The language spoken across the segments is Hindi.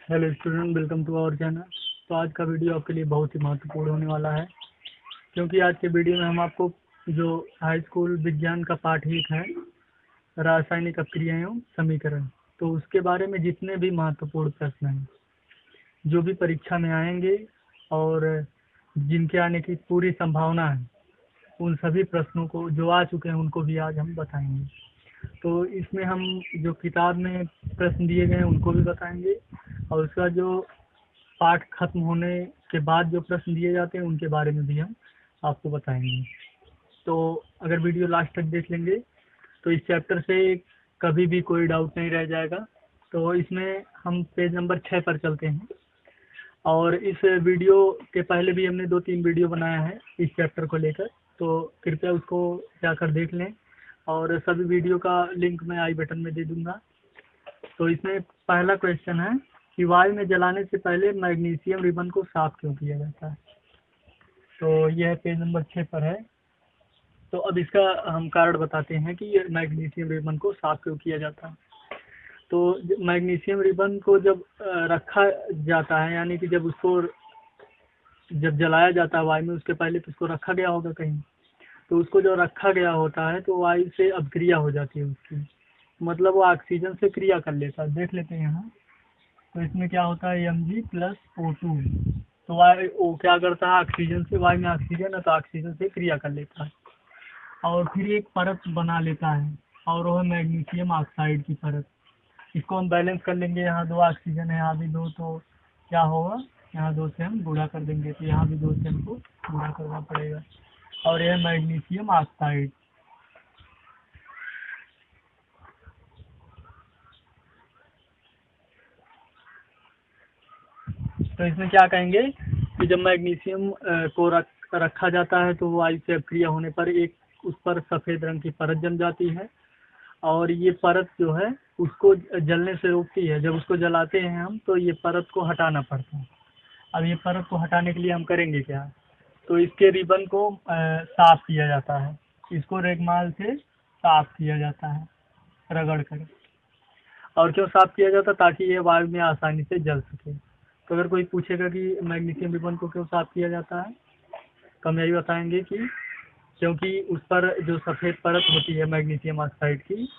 Hello student, welcome to our channel. तो आज का वीडियो आपके लिए बहुत ही महत्वपूर्ण होने वाला है, क्योंकि आज के वीडियो में हम आपको जो हाई स्कूल विज्ञान का पाठ 1 है, रासायनिक अपक्रिया एवं समीकरण, तो उसके बारे में जितने भी महत्वपूर्ण प्रश्न हैं जो भी परीक्षा में आएंगे और जिनके आने की पूरी संभावना है, उन सभी प्रश्नों को जो आ चुके हैं उनको भी आज हम बताएंगे। तो इसमें हम जो किताब में प्रश्न दिए गए हैं उनको भी बताएंगे, और उसका जो पाठ खत्म होने के बाद जो प्रश्न दिए जाते हैं उनके बारे में भी हम आपको बताएंगे। तो अगर वीडियो लास्ट तक देख लेंगे तो इस चैप्टर से कभी भी कोई डाउट नहीं रह जाएगा। तो इसमें हम पेज नंबर 6 पर चलते हैं, और इस वीडियो के पहले भी हमने 2-3 वीडियो बनाया है इस चैप्टर को लेकर, तो कृपया उसको जाकर देख लें, और सभी वीडियो का लिंक मैं आई बटन में दे दूंगा। तो इसमें पहला क्वेश्चन है कि वायु में जलाने से पहले मैग्नीशियम रिबन को साफ क्यों किया जाता है। तो यह पेज नंबर 6 पर है। तो अब इसका हम कारण बताते हैं कि ये मैग्नीशियम रिबन को साफ क्यों किया जाता है। तो मैग्नीशियम रिबन को जब रखा जाता है, यानी कि जब उसको जब जलाया जाता है वायु में, उसके पहले तो उसको रखा गया होगा कहीं, तो उसको जो रखा गया होता है तो वायु से अभिक्रिया हो जाती है उसकी, मतलब वो ऑक्सीजन से क्रिया कर लेता है। देख लेते हैं यहाँ। तो इसमें क्या होता है, Mg+O2। तो वायु वो क्या करता है, ऑक्सीजन से, वायु में ऑक्सीजन है तो ऑक्सीजन से क्रिया कर लेता है, और फिर एक परत बना लेता है, और वो है मैग्नीशियम ऑक्साइड की परत। इसको हम बैलेंस कर लेंगे, यहाँ 2 ऑक्सीजन है, यहाँ भी 2, तो क्या होगा, यहाँ 2 से हम गुणा कर देंगे, तो यहाँ भी 2 से हमको गुणा करना पड़ेगा, और यह मैग्नीशियम ऑक्साइड। तो इसमें क्या कहेंगे कि जब मैग्नीशियम को रखा जाता है तो वायु से अभिक्रिया होने पर एक उस पर सफ़ेद रंग की परत जम जाती है, और ये परत जो है उसको जलने से रोकती है। जब उसको जलाते हैं हम तो ये परत को हटाना पड़ता है। अब ये परत को हटाने के लिए हम करेंगे क्या, तो इसके रिबन को साफ किया जाता है, इसको रेगमाल से साफ किया जाता है रगड़ कर। और क्यों साफ किया जाता है, ताकि ये वायु में आसानी से जल सके। तो अगर कोई पूछेगा कि मैग्नीशियम रिबन को क्यों साफ किया जाता है, तो हम यही बताएंगे कि क्योंकि उस पर जो सफ़ेद परत होती है मैग्नीशियम ऑक्साइड की,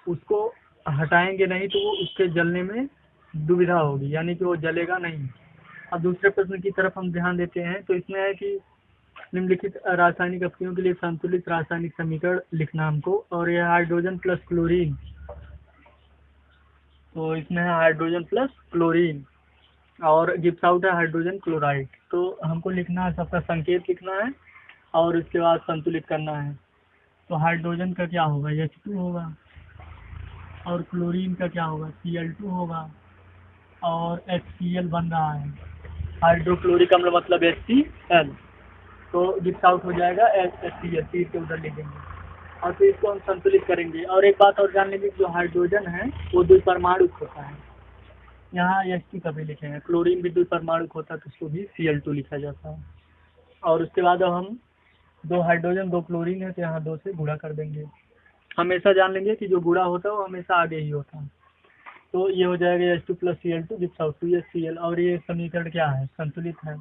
उसको हटाएंगे नहीं तो वो उसके जलने में दुविधा होगी, यानी कि वो जलेगा नहीं। अब दूसरे प्रश्न की तरफ हम ध्यान देते हैं। तो इसमें है कि निम्नलिखित रासायनिक अपक्रियों के लिए संतुलित रासायनिक समीकरण लिखना हमको, और यह हाइड्रोजन प्लस क्लोरीन। तो इसमें है हाइड्रोजन प्लस क्लोरीन, और गिब्स आउट है हाइड्रोजन क्लोराइड। तो हमको लिखना है, सबका संकेत लिखना है और इसके बाद संतुलित करना है। तो हाइड्रोजन का क्या होगा, H2 होगा, और क्लोरीन का क्या होगा, Cl2 होगा, और HCl बन रहा है, हाइड्रोक्लोरिक अम्ल मतलब HCl। तो गिब्स आउट हो जाएगा HCl, तीर के उधर लिखेंगे, और फिर इसको हम संतुलित करेंगे। और एक बात और जान लेंगे, जो हाइड्रोजन है वो द्विपरमाणुक होता है, यहाँ H2 कभी लिखेंगे। क्लोरीन भी द्विपरमाणुक होता है तो उसको भी Cl2 लिखा जाता है। और उसके बाद अब हम 2 हाइड्रोजन 2 क्लोरीन है तो यहाँ 2 से गुणा कर देंगे। हमेशा जान लेंगे कि जो गुणा होता है वो हमेशा आगे ही होता है। तो ये हो जाएगा H2 + Cl2 gives out 2HCl, और ये समीकरण क्या है, संतुलित है।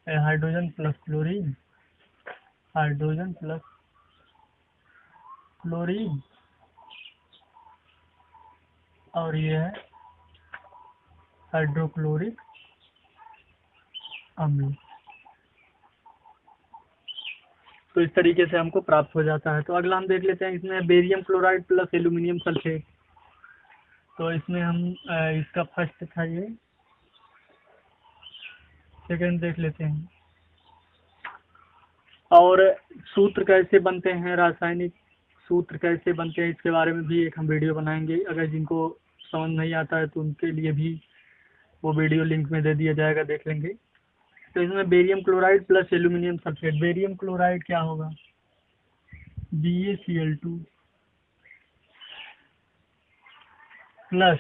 Hydrogen plus chlorine, hydrogen plus chlorine, और ये है हाइड्रोक्लोरिक अम्ल। तो इस तरीके से हमको प्राप्त हो जाता है। तो अगला हम देख लेते हैं, इसमें barium chloride plus aluminium sulphate. तो इसमें हम इसका फर्स्ट था ये, सेकंड देख लेते हैं। और सूत्र कैसे बनते हैं, रासायनिक सूत्र कैसे बनते हैं, इसके बारे में भी एक हम वीडियो बनाएंगे। अगर जिनको समझ नहीं आता है तो उनके लिए भी वो वीडियो लिंक में दे दिया जाएगा, देख लेंगे। तो इसमें barium chloride plus aluminium sulphate, barium chloride क्या होगा, BaCl2 प्लस,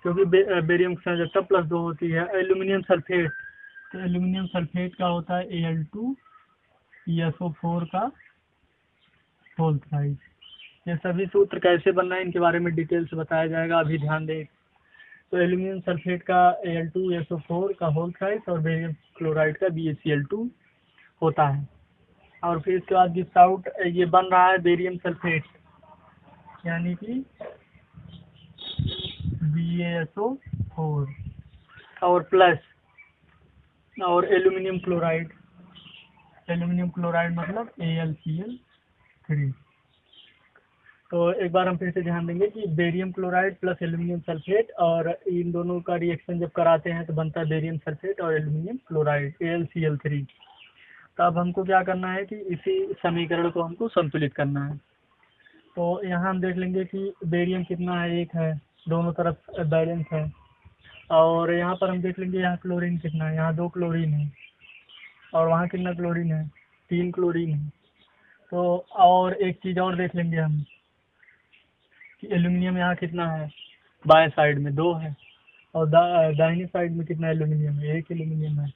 क्योंकि बेरियम की संयोजकता +2 होती है। एल्यूमिनियम सल्फेट, तो एल्यूमिनियम सल्फेट का होता है Al2SO4 का होल थ्राइस। ये सभी सूत्र कैसे बनना है इनके बारे में डिटेल से बताया जाएगा, अभी ध्यान दें। तो एल्यूमिनियम सल्फेट का Al2SO4 का होल थ्राइस और बेरियम क्लोराइड का BaCl2 होता है। और फिर इसके बाद गिव्स आउट, ये बन रहा है बेरियम सल्फेट यानी कि BaSO4 और प्लस और एल्यूमिनियम क्लोराइड मतलब AlCl3। तो एक बार हम फिर से ध्यान देंगे कि barium chloride plus aluminium sulphate, और इन दोनों का रिएक्शन जब कराते हैं तो बनता है बेरियम सल्फेट और एल्यूमिनियम क्लोराइड AlCl3। तो अब हमको क्या करना है कि इसी समीकरण को हमको संतुलित करना है। तो यहाँ हम देख लेंगे कि बेरियम कितना है, 1 है, दोनों तरफ बैलेंस है। और यहाँ पर हम देख लेंगे यहाँ क्लोरीन कितना है, यहाँ 2 क्लोरीन है, और वहाँ कितना क्लोरीन है, 3 क्लोरीन है। तो और एक चीज़ और देख लेंगे हम कि एल्यूमिनियम यहाँ कितना है, बाएं साइड में 2 है, और दाहिनी साइड में कितना एल्यूमिनियम है, 1 एल्यूमिनियम है।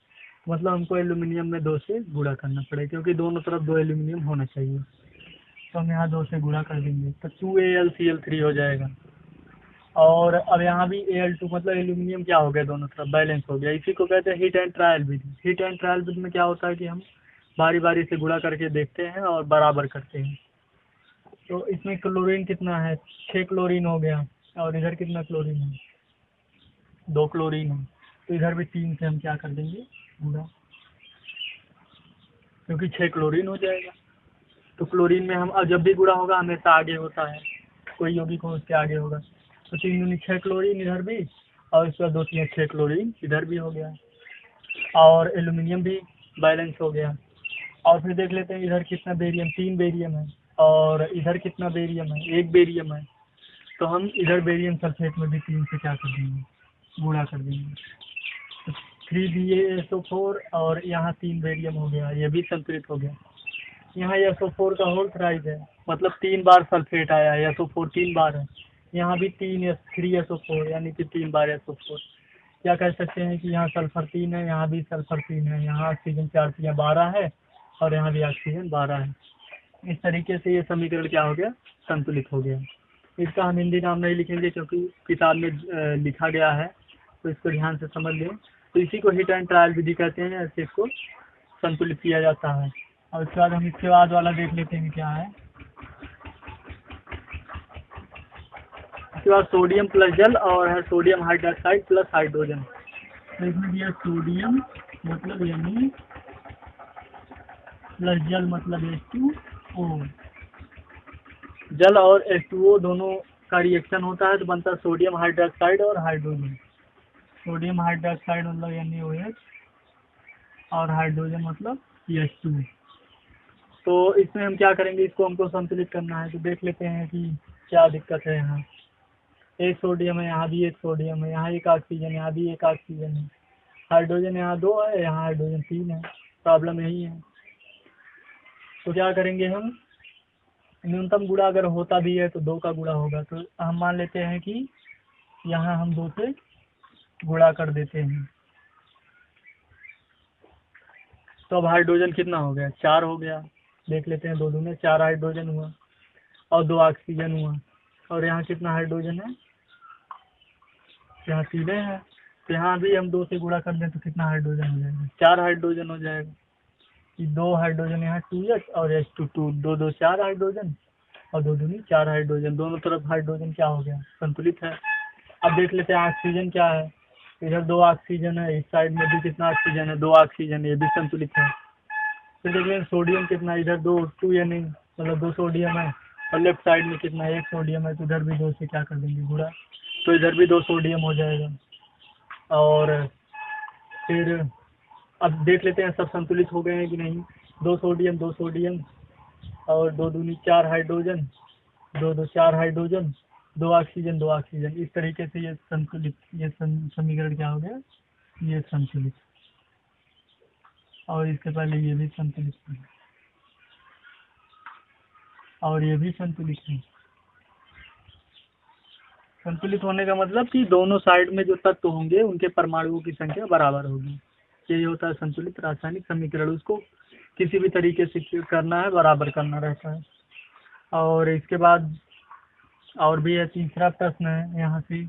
मतलब हमको एल्यूमिनियम में 2 से गुणा करना पड़ेगा, क्योंकि दोनों तरफ 2 एल्यूमिनियम होना चाहिए। तो हम यहाँ 2 से गुणा कर देंगे तो 2AlCl3 हो जाएगा। और अब यहाँ भी Al2 मतलब एल्यूमिनियम क्या हो गया, दोनों तरफ बैलेंस हो गया। इसी को कहते हैं हीट एंड ट्रायल विधि। हीट एंड ट्रायल विधि में क्या होता है कि हम बारी बारी से गुणा करके देखते हैं और बराबर करते हैं। तो इसमें क्लोरीन कितना है, 6 क्लोरीन हो गया, और इधर कितना क्लोरीन है, 2 क्लोरीन है। तो इधर भी 3 से हम क्या कर देंगे, गुणा, क्योंकि 6 क्लोरीन हो जाएगा। तो क्लोरीन में हम जब भी गुणा होगा हमेशा आगे होता है, कोई यौगिक हो उसके आगे होगा। तो 3 दूनी 6 क्लोरीन इधर भी, और इसके बाद 2 3 6 क्लोरीन इधर भी हो गया, और एल्यूमिनियम भी बैलेंस हो गया। और फिर देख लेते हैं इधर कितना बेरियम, 3 बेरियम है, और इधर कितना बेरियम है, 1 बेरियम है। तो हम इधर बेरियम सल्फेट में भी 3 से क्या कर देंगे, गुणा कर देंगे। तो 3BaSO4 और यहाँ 3 बेरियम हो गया, ये भी संतुलित हो गया। यहाँ SO4 का होल थ्राइस है, मतलब 3 बार सल्फेट आया है, SO4 3 बार है। यहाँ भी 3SO4 यानी कि 3 बार SO4। क्या कह सकते हैं कि यहाँ सल्फर 3 है, यहाँ भी सल्फर 3 है, यहाँ ऑक्सीजन 4 12 है, और यहाँ भी ऑक्सीजन 12 है। इस तरीके से ये समीकरण क्या हो गया, संतुलित हो गया। इसका हम हिंदी नाम नहीं लिखेंगे क्योंकि किताब में लिखा गया है, तो इसको ध्यान से समझ लें। तो इसी को हीट एंड ट्रायल विधि कहते हैं, ऐसे इसको संतुलित किया जाता है। और उसके बाद हम इसके बाद वाला देख लेते हैं क्या है। इसके बाद सोडियम प्लस जल, और है सोडियम हाइड्रोक्साइड प्लस हाइड्रोजन। तो इसमें दिया सोडियम मतलब यानी प्लस जल मतलब H2O। जल और H2O दोनों का रिएक्शन होता है तो बनता है सोडियम हाइड्रोक्साइड और हाइड्रोजन। सोडियम हाइड्रोक्साइड मतलब NaOH, और हाइड्रोजन मतलब H2। तो इसमें हम क्या करेंगे, इसको हमको संतुलित करना है। तो देख लेते हैं कि क्या दिक्कत है। यहाँ 1 सोडियम है, यहाँ भी 1 सोडियम है, यहाँ 1 ऑक्सीजन, यहाँ भी 1 ऑक्सीजन है, हाइड्रोजन यहाँ 2 है, यहाँ हाइड्रोजन 3 है। प्रॉब्लम यही है। तो क्या करेंगे हम, न्यूनतम गुणा अगर होता भी है तो 2 का गुणा होगा। तो हम मान लेते हैं कि यहाँ हम 2 से गुणा कर देते हैं। तो अब हाइड्रोजन कितना हो गया, 4 हो गया। देख लेते हैं, 2 दूने 4 हाइड्रोजन हुआ, और 2 ऑक्सीजन हुआ। और यहाँ कितना हाइड्रोजन है, यहाँ 3 है। तो यहाँ भी हम 2 से गुणा कर दें तो कितना हाइड्रोजन हो जाएगा, 4 हाइड्रोजन हो जाएगा। कि 2 हाइड्रोजन यहाँ 2H और H2 2 2 4 हाइड्रोजन, और 2 दूनी 4 हाइड्रोजन। दोनों तरफ हाइड्रोजन क्या हो गया, संतुलित है। अब देख लेते हैं ऑक्सीजन क्या है। इधर 2 ऑक्सीजन है, इस साइड में भी कितना ऑक्सीजन है, 2 ऑक्सीजन, ये भी संतुलित है। फिर देख लें सोडियम कितना, इधर 2 यानी मतलब 2 सोडियम है, और लेफ्ट साइड में कितना 1 सोडियम है। तो इधर भी 2 से क्या कर देंगे, गुणा। तो इधर भी 2 सोडियम हो जाएगा। और फिर अब देख लेते हैं सब संतुलित हो गए हैं कि नहीं। 2 सोडियम 2 सोडियम, और 2 दूनी 4 हाइड्रोजन, 2 2 4 हाइड्रोजन, 2 ऑक्सीजन 2 ऑक्सीजन। इस तरीके से ये संतुलित, ये समीकरण क्या हो गया, ये संतुलित। और इसके पहले ये भी संतुलित है, और ये भी संतुलित है। संतुलित होने का मतलब कि दोनों साइड में जो तत्व होंगे उनके परमाणुओं की संख्या बराबर होगी। यही होता है संतुलित रासायनिक समीकरण। उसको किसी भी तरीके से करना है, बराबर करना रहता है। और इसके बाद और भी है, तीसरा प्रश्न है यहाँ से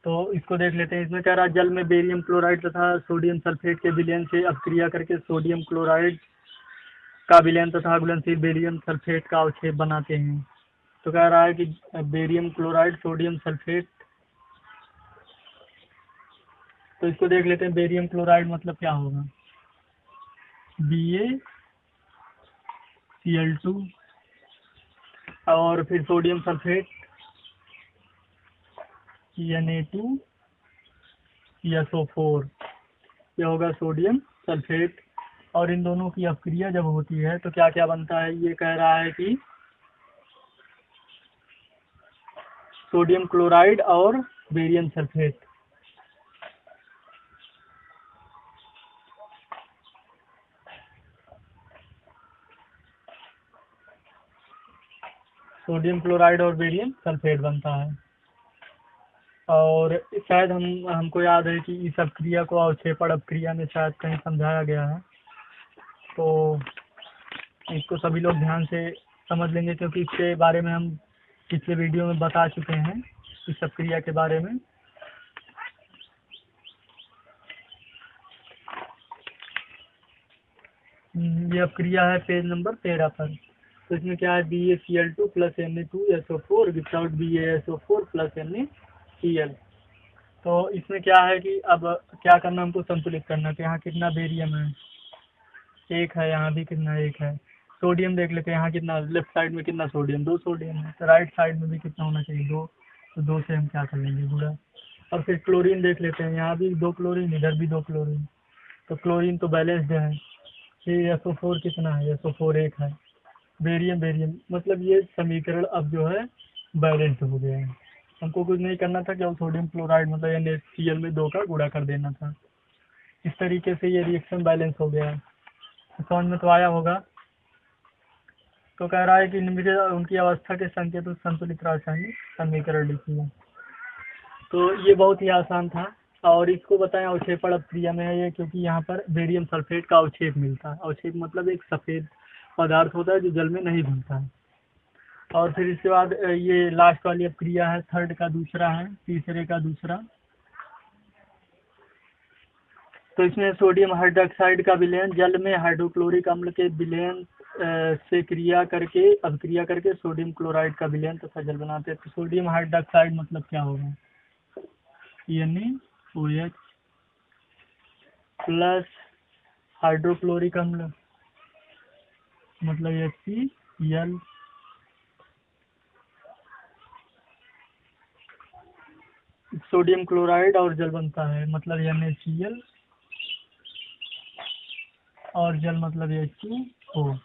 तो इसको देख लेते हैं। इसमें कह रहा है जल में बेरियम क्लोराइड तथा सोडियम सल्फेट के विलयन से अपक्रिया करके सोडियम क्लोराइड का विलयन तथा घुलनशील बेरियम सल्फेट का अवक्षेप बनाते हैं। तो कह रहा है कि बेरियम क्लोराइड सोडियम सल्फेट, तो इसको देख लेते हैं। बेरियम क्लोराइड मतलब क्या होगा, BaCl2, और फिर सोडियम सल्फेट Na2SO4, ये होगा सोडियम सल्फेट। और इन दोनों की अपक्रिया जब होती है तो क्या क्या बनता है, ये कह रहा है कि सोडियम क्लोराइड और बेरियम सल्फेट। सोडियम क्लोराइड और बेरियम सल्फेट बनता है। और शायद हमको याद है कि इस अपक्रिया को अवक्षेपण अपक्रिया में शायद कहीं समझाया गया है, तो इसको सभी लोग ध्यान से समझ लेंगे, क्योंकि इसके बारे में हम पिछले वीडियो में बता चुके हैं इस अपक्रिया के बारे में। ये अपक्रिया है पेज नंबर 13 पर। तो इसमें क्या है, BaCl2 plus Na2SO4 without BaSO4 plus NaCl। तो इसमें क्या है कि अब क्या करना, हमको संतुलित करना। तो यहाँ कितना बेरियम है, एक है, यहाँ भी कितना, एक है। सोडियम देख लेते हैं, यहाँ कितना, लेफ्ट साइड में कितना सोडियम, 2 सोडियम है। तो राइट साइड में भी कितना होना चाहिए, 2। तो 2 से हम क्या कर लेंगे, गुणा। और फिर क्लोरीन देख लेते हैं, यहाँ भी 2 क्लोरीन, इधर भी 2 क्लोरीन। तो क्लोरीन तो बैलेंस्ड है। फिर SO4 कितना है, SO4 एक है। बेरियम बेरियम, मतलब ये समीकरण अब जो है बैलेंस्ड हो गया है। हमको कुछ नहीं करना था, केवल सोडियम क्लोराइड मतलब NaCl में 2 का गुणा कर देना था। इस तरीके से ये रिएक्शन बैलेंस हो गया है। समझ में तो आया होगा। तो कह रहा है कि निम्नलिखित उनकी अवस्था के संकेत संतुलित रासायनिक समीकरण लिखिए। तो ये बहुत ही आसान था। और इसको बताएं अवक्षेपण अपक्रिया में है ये, क्योंकि यहाँ पर बेरियम सल्फेट का अवक्षेप मिलता है। अवक्षेप मतलब एक सफेद पदार्थ होता है जो जल में नहीं घुलता है। और फिर इसके बाद ये लास्ट वाली अपक्रिया है, थर्ड का दूसरा है, तीसरे का दूसरा। तो इसमें सोडियम हाइड्रोक्साइड का विलयन जल में हाइड्रोक्लोरिक अम्ल के विलयन से क्रिया करके अभिक्रिया करके सोडियम क्लोराइड का विलयन तथा जल बनाते हैं। तो सोडियम हाइड्रोक्साइड मतलब क्या होगा, NaOH प्लस हाइड्रोक्लोरिक अम्ल मतलब HCl, सोडियम क्लोराइड और जल बनता है मतलब NaCl, और जल मतलब H2O।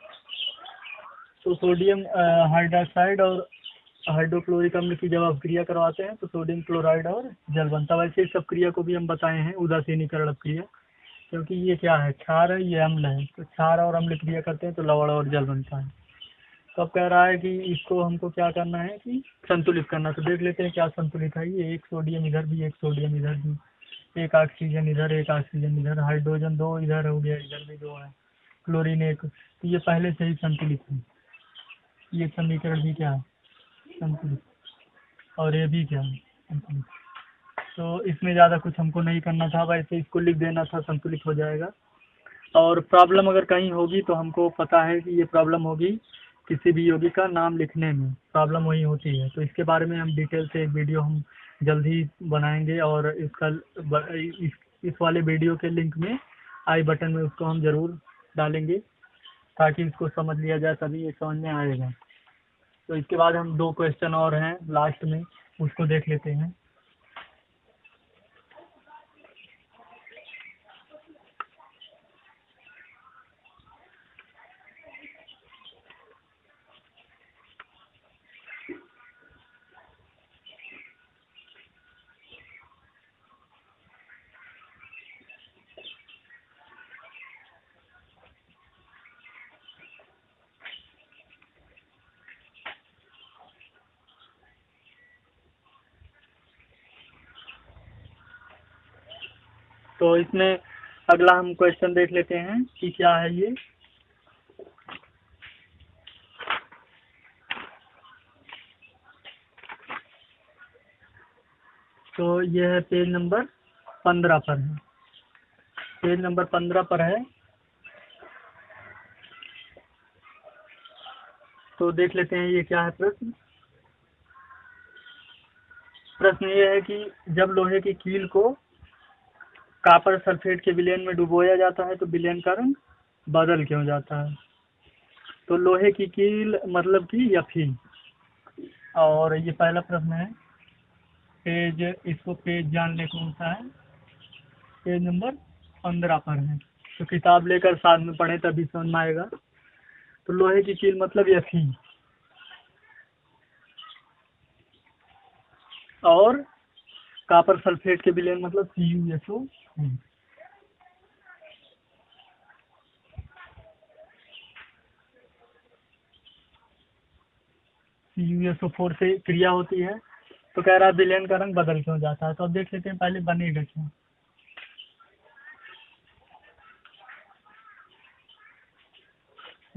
तो सोडियम हाइड्रोक्साइड और हाइड्रोक्लोरिक अम्ल की जब अपक्रिया करवाते हैं तो सोडियम क्लोराइड और जल बनता है। वैसे इस अपक्रिया को भी हम बताए हैं उदासीनीकरण अपक्रिया, क्योंकि ये क्या है, क्षार है, ये अम्ल है। तो क्षार और अम्ल क्रिया करते हैं तो लवण और जल बनता है। तो अब कह रहा है कि इसको हमको क्या करना है कि संतुलित करना। तो देख लेते हैं क्या संतुलित है। ये एक सोडियम इधर भी, एक सोडियम इधर भी, एक ऑक्सीजन इधर, एक ऑक्सीजन इधर, हाइड्रोजन 2 इधर हो गया, इधर भी 2 है, क्लोरीन 1। तो ये पहले से ही संतुलित है। ये समीकरण भी क्या है, संतुलित। और ये भी क्या है, संतुलित। तो इसमें ज़्यादा कुछ हमको नहीं करना था, वैसे इसको लिख देना था, संतुलित हो जाएगा। और प्रॉब्लम अगर कहीं होगी तो हमको पता है कि ये प्रॉब्लम होगी किसी भी यौगिक का नाम लिखने में, प्रॉब्लम वही होती है। तो इसके बारे में हम डिटेल से एक वीडियो हम जल्द ही बनाएंगे, और इसका इस वाले वीडियो के लिंक में आई बटन में उसको हम ज़रूर डालेंगे, ताकि इसको समझ लिया जाए, तभी ये समझ में आएगा। तो इसके बाद हम 2 क्वेश्चन और हैं लास्ट में, उसको देख लेते हैं। तो इसमें अगला हम क्वेश्चन देख लेते हैं कि क्या है ये। तो तो ये है पेज नंबर 15 पर है, पेज नंबर 15 पर है। तो देख लेते हैं ये क्या है प्रश्न। प्रश्न ये है कि जब लोहे की कील को कॉपर सल्फेट के विलयन में डुबोया जाता है तो विलयन का रंग बदल क्यों जाता है। तो लोहे की कील मतलब कि Fe। और ये पहला प्रश्न है, पेज, इसको पेज जान ले कौन सा है, पेज नंबर 15 पर है। तो किताब लेकर साथ में पढ़े तभी समझ में आएगा। तो लोहे की कील मतलब Fe और कॉपर सल्फेट के विलयन मतलब CuSO। CuSO4 से क्रिया होती है। तो कह रहा है विलयन का रंग बदल क्यों जाता है। तो अब देख लेते हैं पहले बनेगा क्या।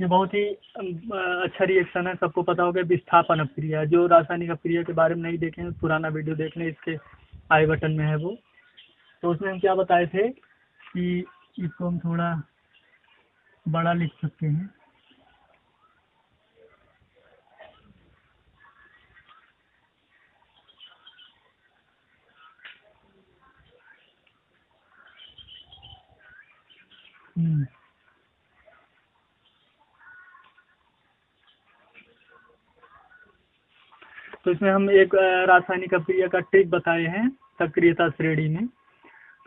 ये बहुत ही अच्छा रिएक्शन है, सबको पता होगा, विस्थापन अपक्रिया। जो रासायनिक अपक्रिया के बारे में नहीं देखे हैं पुराना वीडियो देख लें, इसके आई बटन में है वो। तो उसमें हम क्या बताए थे कि इसको हम थोड़ा बड़ा लिख सकते हैं। तो इसमें हम एक रासायनिक अपक्रिया का ट्रिक बताए हैं सक्रियता श्रेणी में,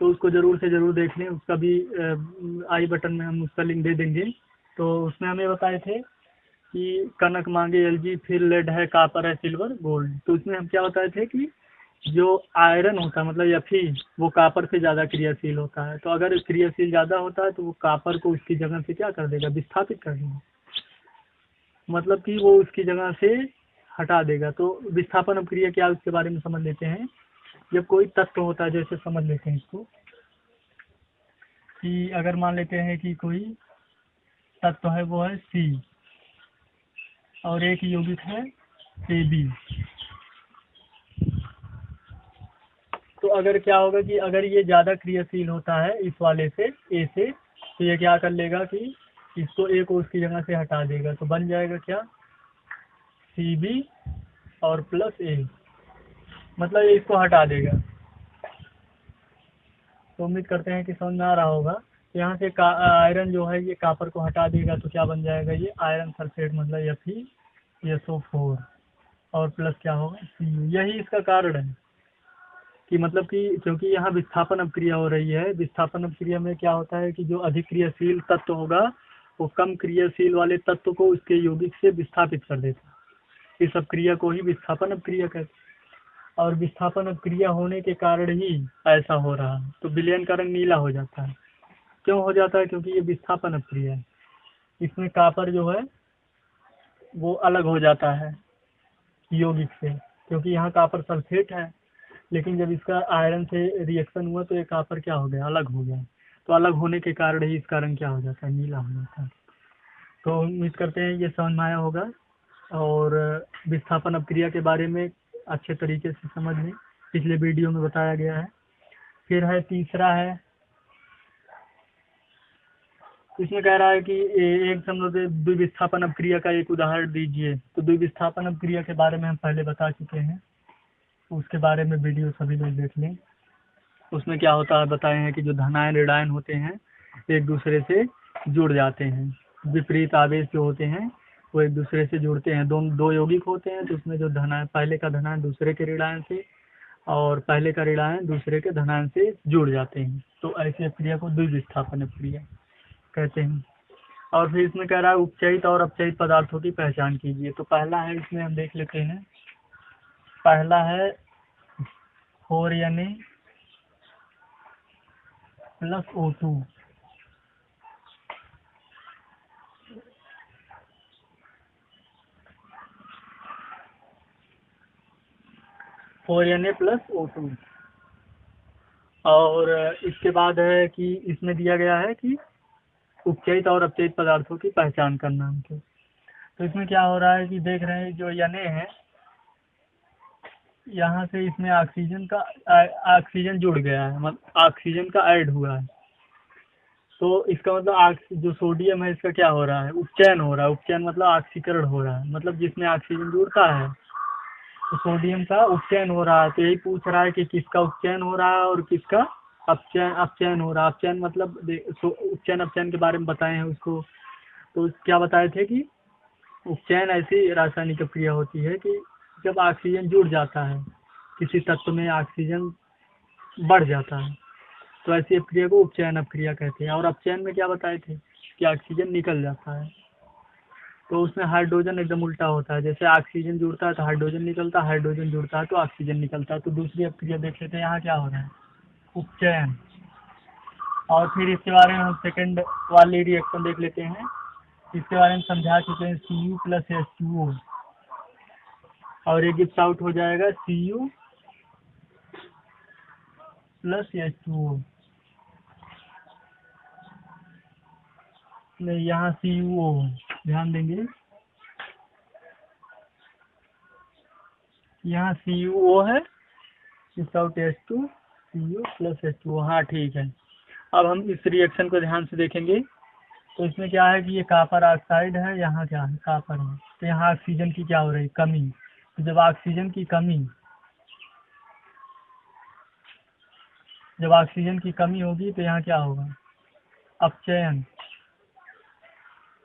तो उसको जरूर से जरूर देख लें। उसका भी आई बटन में हम उसका लिंक दे देंगे। तो उसमें हमें बताए थे कि कनक मांगे Lg, फिर लेड है, कॉपर है, सिल्वर, गोल्ड। तो उसमें हम क्या बताए थे कि जो आयरन होता है मतलब Fe वो कॉपर से ज़्यादा क्रियाशील होता है। तो अगर क्रियाशील ज़्यादा होता है तो वो कॉपर को उसकी जगह से क्या कर देगा, विस्थापित कर देगा, मतलब कि वो उसकी जगह से हटा देगा। तो विस्थापन अपक्रिया क्या है उसके बारे में समझ लेते हैं। जब कोई तत्व होता है, जैसे समझ लेते हैं इसको कि अगर मान लेते हैं कि कोई तत्व है वो है C और एक यौगिक है AB। तो अगर क्या होगा कि अगर ये ज़्यादा क्रियाशील होता है इस वाले से A से, तो ये क्या कर लेगा कि इसको A को उसकी जगह से हटा देगा। तो बन जाएगा क्या, CB और प्लस A, मतलब ये इसको हटा देगा। तो उम्मीद करते हैं कि समझ में आ रहा होगा। यहाँ से आयरन जो है ये कॉपर को हटा देगा तो क्या बन जाएगा, ये आयरन सल्फेट मतलब FeSO4 और प्लस क्या होगा Cu। यही इसका कारण है कि मतलब कि क्योंकि यहाँ विस्थापन अपक्रिया हो रही है। विस्थापन अपक्रिया में क्या होता है कि जो अधिक क्रियाशील तत्व होगा वो कम क्रियाशील वाले तत्व को उसके यौगिक से विस्थापित कर देता है। इस अपक्रिया को ही विस्थापन अपक्रिया कहते हैं। और विस्थापन अपक्रिया होने के कारण ही ऐसा हो रहा है। तो विलयन का रंग नीला हो जाता है। क्यों हो जाता है, क्योंकि ये विस्थापन अपक्रिया है। इसमें कॉपर जो है वो अलग हो जाता है यौगिक से, क्योंकि यहाँ कॉपर सल्फेट है, लेकिन जब इसका आयरन से रिएक्शन हुआ तो ये कॉपर क्या हो गया, अलग हो गया। तो अलग होने के कारण ही इसका रंग क्या हो जाता है, नीला हो जाता है। तो उम्मीद करते हैं ये समझ में आया होगा और विस्थापन अपक्रिया के बारे में अच्छे तरीके से समझ लें, पिछले वीडियो में बताया गया है। फिर है तीसरा है, इसमें कह रहा है कि एक समझो द्विविस्थापन अपक्रिया का एक उदाहरण दीजिए। तो द्विविस्थापन अपक्रिया के बारे में हम पहले बता चुके हैं, उसके बारे में वीडियो सभी लोग देख लें। उसमें क्या होता है बताए हैं कि जो धनायन ऋणायन होते हैं एक दूसरे से जुड़ जाते हैं। विपरीत आवेश जो होते हैं वो एक दूसरे से जुड़ते हैं। दो यौगिक होते हैं तो उसमें जो धनायन, पहले का धनायन दूसरे के ऋणायन से और पहले का ऋणायन दूसरे के धनायन से जुड़ जाते हैं। तो ऐसी अपक्रिया को द्विविस्थापन अपक्रिया कहते हैं। और फिर इसमें कह रहा है उपचयित और अपचयित पदार्थों की पहचान कीजिए। तो पहला है, इसमें हम देख लेते हैं। पहला है 4Na plus O2। Na plus O2। और इसके बाद है कि इसमें दिया गया है कि उपचयित और अपचयित पदार्थों की पहचान करना हमको। तो इसमें क्या हो रहा है कि देख रहे हैं जो Na है यहाँ से इसमें ऑक्सीजन जुड़ गया है, मतलब ऑक्सीजन का ऐड हुआ है। तो इसका मतलब जो सोडियम है इसका क्या हो रहा है, उपचयन हो रहा है। उपचयन मतलब ऑक्सीकरण हो रहा है, मतलब जिसमें ऑक्सीजन जुड़ता है तो सोडियम का उपचयन हो रहा है। तो यही पूछ रहा है कि किसका उपचयन हो रहा है और किसका अपचयन हो रहा है। अपचयन मतलब उपचयन अपचयन के बारे में बताए हैं उसको। तो क्या बताए थे कि उपचयन ऐसी रासायनिक प्रक्रिया होती है कि जब ऑक्सीजन जुड़ जाता है, किसी तत्व में ऑक्सीजन बढ़ जाता है, तो ऐसी अपक्रिया को उपचयन अपक्रिया कहते हैं। और अपचयन में क्या बताए थे कि ऑक्सीजन निकल जाता है, तो उसमें हाइड्रोजन एकदम उल्टा होता है। जैसे ऑक्सीजन जुड़ता है तो हाइड्रोजन निकलता है, हाइड्रोजन जुड़ता है तो ऑक्सीजन निकलता है। तो दूसरी अपक्रिया देख लेते हैं यहाँ क्या हो रहा है, उपचयन। और फिर इसके बारे में हम सेकंड वाली रिएक्शन देख लेते हैं। इसके बारे में समझा चुके हैं, Cu प्लस H2O, और ये गिव्स आउट हो जाएगा Cu प्लस H2O। नहीं, यहाँ CuO ध्यान देंगे, यहाँ CuO है, gives out H2, Cu plus H2O। हाँ ठीक है। अब हम इस रिएक्शन को ध्यान से देखेंगे तो इसमें क्या है कि ये कॉपर ऑक्साइड है, यहाँ क्या है, कॉपर है। तो यहाँ ऑक्सीजन की क्या हो रही है, कमी। तो जब ऑक्सीजन की कमी होगी तो यहाँ क्या होगा, अपचयन।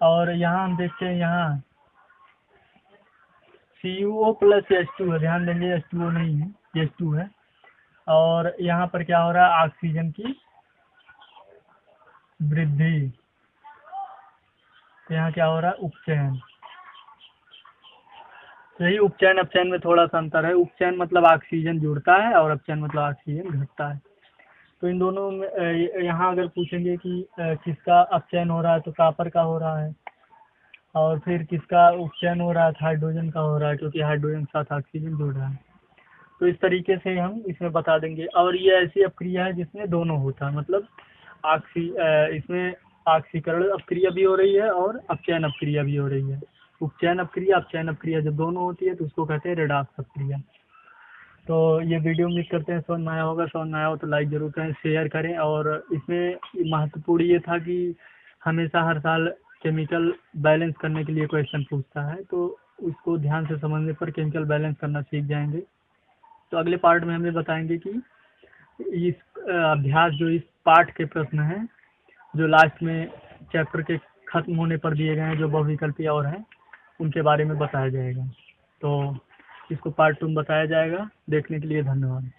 और यहाँ हम देखते हैं, यहाँ CuO प्लस H2 है, ध्यान देंगे H2O नहीं है, H2 है। और यहाँ पर क्या हो रहा है, ऑक्सीजन की वृद्धि। तो यहाँ क्या हो रहा है, उपचयन। तो यही उपचयन अपचयन में थोड़ा सा अंतर है। उपचयन मतलब ऑक्सीजन जुड़ता है और अपचयन मतलब ऑक्सीजन घटता है। तो इन दोनों में यहाँ अगर पूछेंगे कि किसका अपचयन हो रहा है तो कॉपर का हो रहा है, और फिर किसका उपचयन हो रहा है, हाइड्रोजन का हो रहा है, क्योंकि हाइड्रोजन के साथ ऑक्सीजन जुड़ रहा है। तो इस तरीके से हम इसमें बता देंगे। और ये ऐसी अपक्रिया है जिसमें दोनों होता है, मतलब इसमें ऑक्सीकरण अपक्रिया भी हो रही है और अपचयन अपक्रिया भी हो रही है। उपचयन अपक्रिया अपचयन अपक्रिया जब दोनों होती है तो उसको कहते हैं रेडॉक्स अपक्रिया। तो ये वीडियो उम्मीद करते हैं समझ में आया होगा। समझ में आया हो तो लाइक जरूर करें, शेयर करें। और इसमें महत्वपूर्ण ये था कि हमेशा हर साल केमिकल बैलेंस करने के लिए क्वेश्चन पूछता है, तो उसको ध्यान से समझने पर केमिकल बैलेंस करना सीख जाएंगे। तो अगले पार्ट में हमें बताएंगे कि इस अभ्यास जो इस पाठ के प्रश्न हैं, जो लास्ट में चैप्टर के खत्म होने पर दिए गए हैं, जो बहुविकल्पीय और हैं, उनके बारे में बताया जाएगा। तो इसको पार्ट 2 में बताया जाएगा। देखने के लिए धन्यवाद।